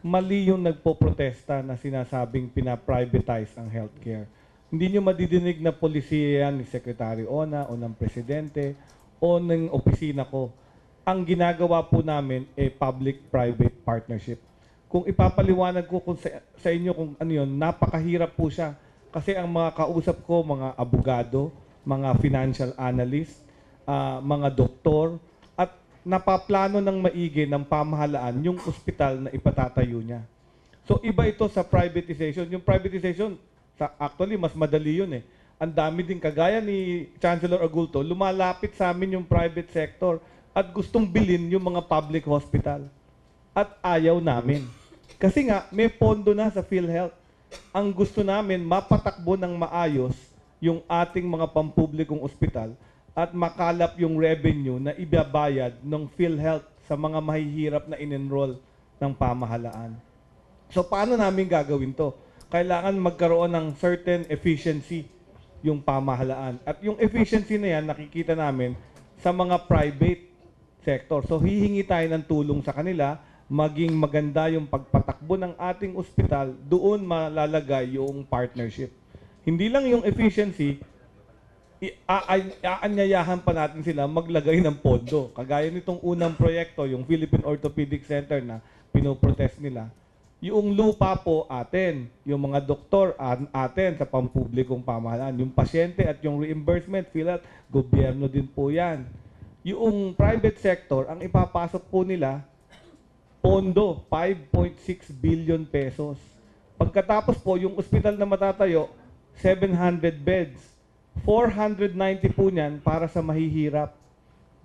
mali yung nagpo-protesta na sinasabing pina-privatize ang healthcare. Hindi nyo madidinig na polisiya yan ni Secretary Ona o ng Presidente o ng opisina ko. Ang ginagawa po namin public-private partnership. Kung ipapaliwanag ko sa inyo kung ano yun, napakahirap po siya. Kasi ang mga kausap ko, mga abogado, mga financial analyst, mga doktor, at napaplano ng maigi ng pamahalaan yung ospital na ipatatayo niya. So iba ito sa privatization. Yung privatization, actually mas madali yun eh. Ang dami din, kagaya ni Chancellor Agulto, lumalapit sa amin yung private sector at gustong bilhin yung mga public hospital. At ayaw namin. Kasi nga, may pondo na sa PhilHealth. Ang gusto namin, mapatakbo ng maayos yung ating mga pampublikong ospital at makalap yung revenue na ibabayad ng PhilHealth sa mga mahihirap na in-enroll ng pamahalaan. So, paano namin gagawin to? Kailangan magkaroon ng certain efficiency yung pamahalaan. At yung efficiency na yan, nakikita namin sa mga private sector. So, hihingi tayo ng tulong sa kanila, maging maganda yung pagpatakbo ng ating ospital, doon malalagay yung partnership. Hindi lang yung efficiency, aanyayahan pa natin sila maglagay ng pondo. Kagaya nitong unang proyekto, yung Philippine Orthopedic Center na pinoprotest nila. Yung lupa po atin, yung mga doktor atin sa pampublikong pamahalaan, yung pasyente at yung reimbursement, PhilHealth, gobyerno din po yan. Yung private sector, ang ipapasok po nila, pondo, 5.6 billion pesos. Pagkatapos po, yung ospital na matatayo, 700 beds. 490 po niyan para sa mahihirap.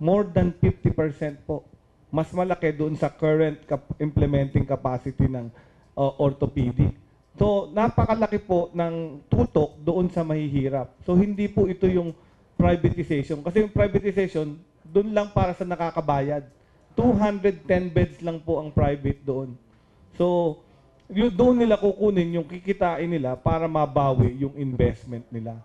More than 50% po. Mas malaki doon sa current implementing capacity ng orthopedic. So, napakalaki po ng tutok doon sa mahihirap. So, hindi po ito yung privatization. Kasi yung privatization, doon lang para sa nakakabayad. 210 beds lang po ang private doon. So, doon nila kukunin yung kikitain nila para mabawi yung investment nila.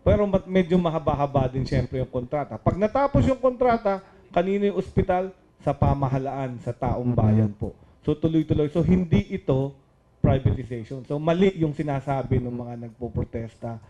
Pero medyo mahaba-haba din siyempre yung kontrata. Pag natapos yung kontrata, kanino yung ospital? Sa pamahalaan, sa taong bayan po. So, tuloy-tuloy. So, hindi ito privatization. So, mali yung sinasabi ng mga nagpo-protesta.